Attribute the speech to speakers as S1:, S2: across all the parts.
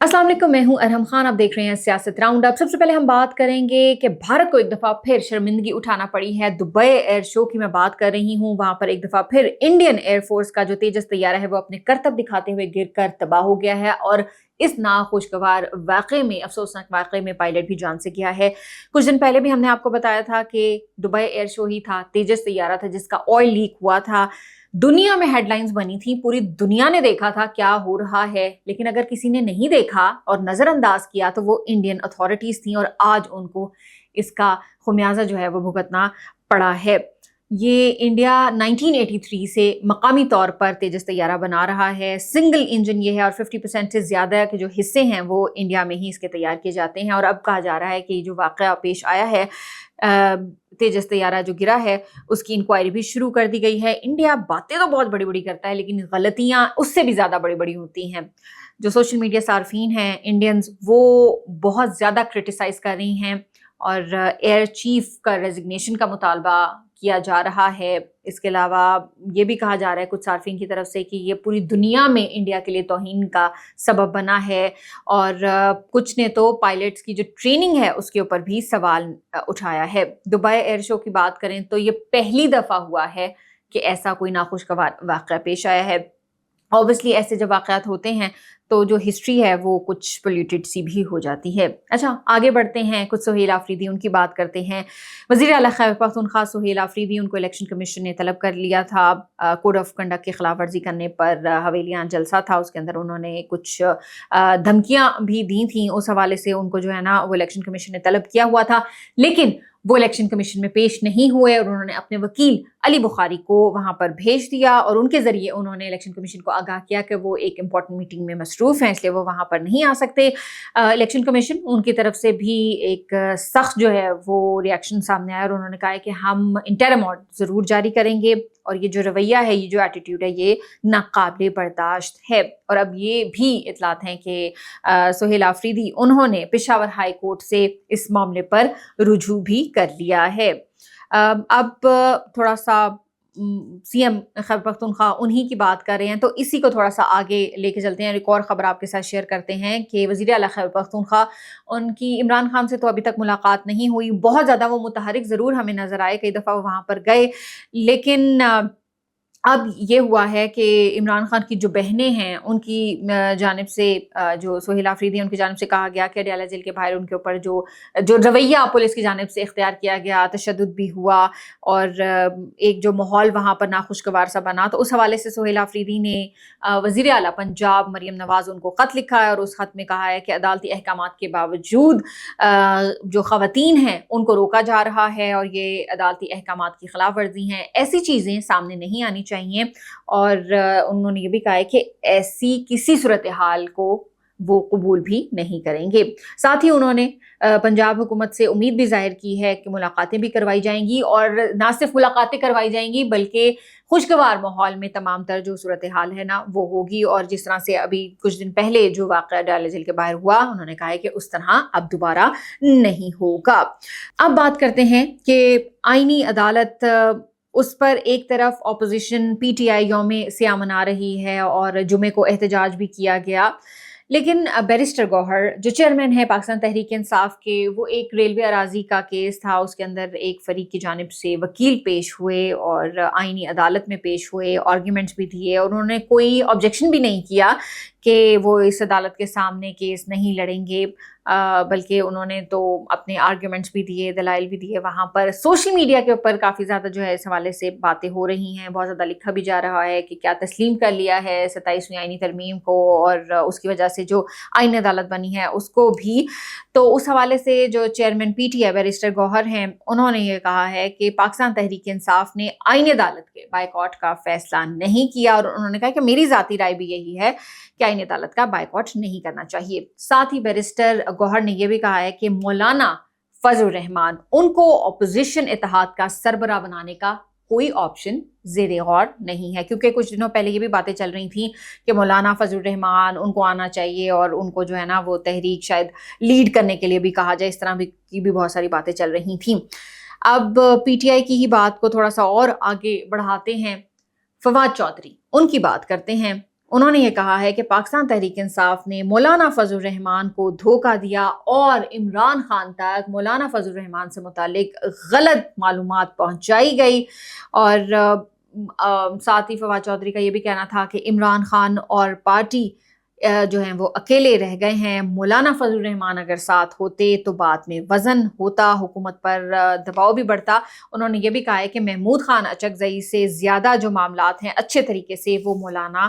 S1: अस्सलाम वालेकुम, मैं हूं अरहम खान। आप देख रहे हैं सियासत राउंड अप। सबसे पहले हम बात करेंगे कि भारत को एक दफ़ा फिर शर्मिंदगी उठाना पड़ी है। दुबई एयर शो की मैं बात कर रही हूं। वहां पर एक दफ़ा फिर इंडियन एयरफोर्स का जो तेजस तैयारा है वो अपने करतब दिखाते हुए गिरकर तबाह हो गया है और इस नाखुशगवार वाक़े में, अफसोसनाक वाक़े में पायलट भी जान से गया है। कुछ दिन पहले भी हमने आपको बताया था कि दुबई एयर शो ही था, तेजस तैयारा था जिसका ऑयल लीक हुआ था। दुनिया में हेडलाइंस बनी थी, पूरी दुनिया ने देखा था क्या हो रहा है, लेकिन अगर किसी ने नहीं देखा और नजरअंदाज किया तो वो इंडियन अथॉरिटीज थी और आज उनको इसका खुमियाजा जो है वो भुगतना पड़ा है। ये इंडिया 1983 से मकामी तौर पर तेजस तैयारा बना रहा है। सिंगल इंजन ये है और 50% से ज़्यादा के जो हिस्से हैं वो इंडिया में ही इसके तैयार किए जाते हैं। और अब कहा जा रहा है कि जो वाक़या पेश आया है, तेजस तैयारा जो गिरा है उसकी इंक्वायरी भी शुरू कर दी गई है। इंडिया बातें तो बहुत बड़ी बड़ी करता है लेकिन गलतियां उससे भी ज़्यादा बड़ी बड़ी होती हैं। जो सोशल मीडिया सार्फिन हैं इंडियंस, वो बहुत ज़्यादा क्रिटिसाइज़ कर रही हैं और एयर चीफ का रेजिग्नेशन का मुतालबा किया जा रहा है। इसके अलावा ये भी कहा जा रहा है कुछ सार्फिन की तरफ से कि ये पूरी दुनिया में इंडिया के लिए तौहीन का सबब बना है और कुछ ने तो पायलट्स की जो ट्रेनिंग है उसके ऊपर भी सवाल उठाया है। दुबई एयर शो की बात करें तो ये पहली दफ़ा हुआ है कि ऐसा कोई नाखुशगवार वाक़या पेश आया है। ऑब्वियसली ऐसे जब वाक़यात होते हैं तो जो हिस्ट्री है वो कुछ पोल्यूटेड सी भी हो जाती है। अच्छा, आगे बढ़ते हैं, कुछ सुहेल आफरीदी उनकी बात करते हैं। वज़ीर आला खैबर पख्तूनख्वा सुहेल आफरीदी, उनको इलेक्शन कमीशन ने तलब कर लिया था। कोड ऑफ कंडक्ट की खिलाफ वर्जी करने पर हवेलियाँ जलसा था, उसके अंदर उन्होंने कुछ धमकियाँ भी दी थी। उस हवाले से उनको जो है ना वो इलेक्शन कमीशन ने तलब किया हुआ था, लेकिन वो इलेक्शन कमीशन में पेश नहीं हुए और उन्होंने अपने वकील अली बुखारी को वहां पर भेज दिया और उनके जरिए उन्होंने इलेक्शन कमीशन को आगाह किया कि वो एक इंपॉर्टेंट मीटिंग में मसरूफ हैं, इसलिए वो वहां पर नहीं आ सकते। इलेक्शन कमीशन उनकी तरफ से भी एक सख्त जो है वो रिएक्शन सामने आया और उन्होंने कहा है कि हम इंटरिम ऑर्डर जरूर जारी करेंगे और ये जो रवैया है, ये जो एटीट्यूड है, ये नाकाबिले बर्दाश्त है। और अब ये भी इतलात हैं कि सुहेल आफरीदी उन्होंने पेशावर हाई कोर्ट से इस मामले पर रुजू भी कर लिया है। अब थोड़ा सा सीएम खैबर पख्तूनख्वा उन्हीं की बात कर रहे हैं तो इसी को थोड़ा सा आगे लेके चलते हैं। एक और खबर आपके साथ शेयर करते हैं कि वज़ीर आला खैबर पख्तूनख्वा, उनकी इमरान खान से तो अभी तक मुलाकात नहीं हुई। बहुत ज़्यादा वो मुतहरिक ज़रूर हमें नज़र आए, कई दफ़ा वो वहाँ पर गए, लेकिन अब ये हुआ है कि इमरान खान की जो बहनें हैं उनकी जानिब से जो सुहेल आफरीदी है उनकी जानिब से कहा गया कि अडयाला जेल के बाहर उनके ऊपर जो जो रवैया पुलिस की जानिब से इख्तियार किया गया, तशद्दुद भी हुआ और एक जो माहौल वहाँ पर नाखुशगवार सा बना, तो उस हवाले से सुहेल आफरीदी ने वज़ीर आला पंजाब मरियम नवाज़ उनको ख़त लिखा है और उस ख़त में कहा है कि अदालती अहकामात के बावजूद जो ख़वातीन हैं उनको रोका जा रहा है और ये अदालती अहकामात की खिलाफ वर्जी हैं। ऐसी चीज़ें सामने नहीं आनी चाहिए और उन्होंने ये भी कहा है कि ऐसी किसी सूरत हाल को वो कबूल भी नहीं करेंगे। साथ ही उन्होंने पंजाब हुकूमत से उम्मीद भी जाहिर की है कि मुलाकातें भी करवाई जाएंगी और ना सिर्फ मुलाकातें करवाई जाएंगी बल्कि खुशगवार माहौल में तमाम तर जो सूरत हाल है ना वो होगी। और जिस तरह से अभी कुछ दिन पहले जो वाक़या अडयाला जेल के बाहर हुआ, उन्होंने कहा है कि उस तरह अब दोबारा नहीं होगा। अब बात करते हैं कि आईनी अदालत, उस पर एक तरफ अपोजिशन पीटीआई यौम सियाह मना रही है और जुमे को एहतजाज भी किया गया, लेकिन बैरिस्टर गौहर जो चेयरमैन है पाकिस्तान तहरीक इंसाफ के, वो एक रेलवे अराजी का केस था, उसके अंदर एक फरीक की जानिब से वकील पेश हुए और आईनी अदालत में पेश हुए, आर्ग्यूमेंट्स भी दिए और उन्होंने कोई ऑब्जेक्शन भी नहीं किया कि वो इस अदालत के सामने केस नहीं लड़ेंगे, बल्कि उन्होंने तो अपने आर्ग्यूमेंट्स भी दिए, दलाइल भी दिए। वहाँ पर सोशल मीडिया के ऊपर काफ़ी ज़्यादा जो है इस हवाले से बातें हो रही हैं, बहुत ज़्यादा लिखा भी जा रहा है कि क्या तस्लीम कर लिया है 27वीं आईनी तरमीम को और उसकी वजह से जो आईनी अदालत बनी है उसको भी। तो उस हवाले से जो चेयरमैन पीटीआई बैरिस्टर गौहर हैं उन्होंने ये कहा है कि पाकिस्तान तहरीक इंसाफ ने आईनी अदालत के बायकॉट का फैसला नहीं किया और उन्होंने कहा कि मेरी ज़ाती राय भी यही है कि आईनी अदालत का बायकॉट नहीं करना चाहिए। साथ ही बैरिस्टर गौहर ने यह भी कहा है कि मौलाना फजलुर रहमान, उनको अपोजिशन इत्तेहाद का सरबराह बनाने का कोई ऑप्शन ज़ेरे गौर नहीं है, क्योंकि कुछ दिनों पहले ये भी बातें चल रही थी कि मौलाना फजलुर रहमान उनको आना चाहिए और उनको जो है ना वो तहरीक शायद लीड करने के लिए भी कहा जाए, इस तरह की भी बहुत सारी बातें चल रही थी। अब पीटीआई की ही बात को थोड़ा सा और आगे बढ़ाते हैं, फवाद चौधरी उनकी बात करते हैं। انہوں نے یہ کہا ہے کہ پاکستان تحریک انصاف نے مولانا فضل الرحمان کو دھوکہ دیا اور عمران خان تک مولانا فضل الرحمان سے متعلق غلط معلومات پہنچائی گئی، اور ساتھ ہی فواد چودھری کا یہ بھی کہنا تھا کہ عمران خان اور پارٹی جو ہیں وہ اکیلے رہ گئے ہیں، مولانا فضل الرحمان اگر ساتھ ہوتے تو بعد میں وزن ہوتا، حکومت پر دباؤ بھی بڑھتا۔ انہوں نے یہ بھی کہا ہے کہ محمود خان اچکزئی سے زیادہ جو معاملات ہیں اچھے طریقے سے وہ مولانا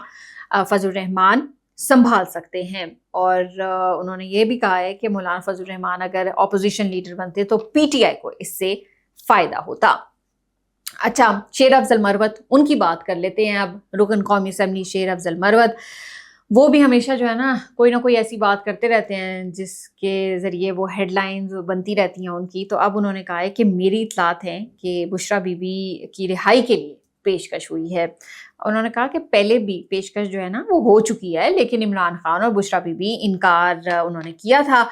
S1: فضل الرحمان سنبھال سکتے ہیں، اور انہوں نے یہ بھی کہا ہے کہ مولانا فضل الرحمان اگر اپوزیشن لیڈر بنتے تو پی ٹی آئی کو اس سے فائدہ ہوتا۔ اچھا، شیر افضل مروت، ان کی بات کر لیتے ہیں اب۔ رکن قومی اسمبلی شیر افضل مروت، وہ بھی ہمیشہ جو ہے نا کوئی نہ کوئی ایسی بات کرتے رہتے ہیں جس کے ذریعے وہ ہیڈ لائنز بنتی رہتی ہیں ان کی۔ تو اب انہوں نے کہا ہے کہ میری اطلاعات ہیں کہ بشریٰ بی بی کی رہائی کے لیے پیشکش ہوئی ہے۔ انہوں نے کہا کہ پہلے بھی پیشکش جو ہے نا وہ ہو چکی ہے، لیکن عمران خان اور بشریٰ بی بی انکار انہوں نے کیا تھا،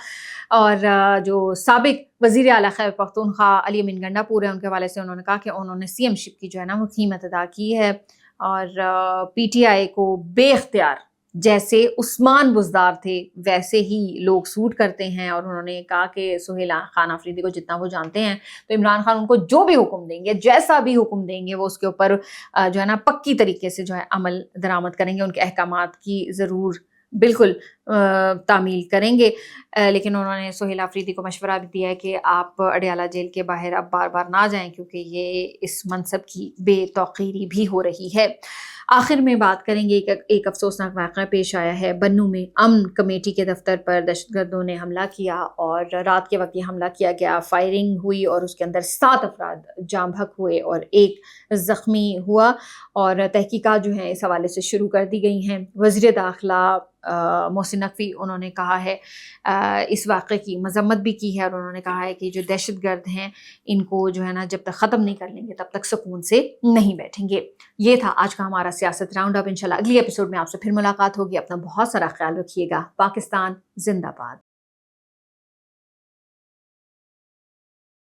S1: اور جو سابق وزیر اعلیٰ خیبر پختونخوا علی امین گنڈا پور ہیں، ان کے حوالے سے انہوں نے کہا کہ انہوں نے سی ایم شپ کی جو ہے نا وہ قیمت ادا کی ہے، اور پی ٹی آئی کو بے اختیار جیسے عثمان بزدار تھے ویسے ہی لوگ سوٹ کرتے ہیں۔ اور انہوں نے کہا کہ سہیل خان آفریدی کو جتنا وہ جانتے ہیں تو عمران خان ان کو جو بھی حکم دیں گے، جیسا بھی حکم دیں گے، وہ اس کے اوپر جو ہے نا پکی طریقے سے جو ہے عمل درآمد کریں گے، ان کے احکامات کی ضرور بالکل تعمیل کریں گے۔ لیکن انہوں نے سہیل آفریدی کو مشورہ بھی دیا ہے کہ آپ اڈیالہ جیل کے باہر اب بار بار نہ جائیں، کیونکہ یہ اس منصب کی بے توقیری بھی ہو رہی ہے۔ آخر میں بات کریں گے، ایک افسوسناک واقعہ پیش آیا ہے۔ بنوں میں امن کمیٹی کے دفتر پر دہشت گردوں نے حملہ کیا، اور رات کے وقت یہ حملہ کیا گیا، فائرنگ ہوئی اور اس کے اندر 7 افراد جاں بحق ہوئے اور 1 زخمی ہوا، اور تحقیقات جو ہیں اس حوالے سے شروع کر دی گئی ہیں۔ وزیر داخلہ محسن نقوی انہوں نے کہا ہے، اس واقعے کی مذمت بھی کی ہے، اور انہوں نے کہا ہے کہ جو دہشت گرد ہیں ان کو جو ہے نا جب تک ختم نہیں کر لیں گے تب تک سکون سے نہیں بیٹھیں گے۔ یہ تھا آج کا ہمارا سیاست راؤنڈ اپ۔ انشاءاللہ اگلی ایپیسوڈ میں آپ سے پھر ملاقات ہوگی۔ اپنا بہت سارا خیال رکھیے گا۔ پاکستان زندہ باد۔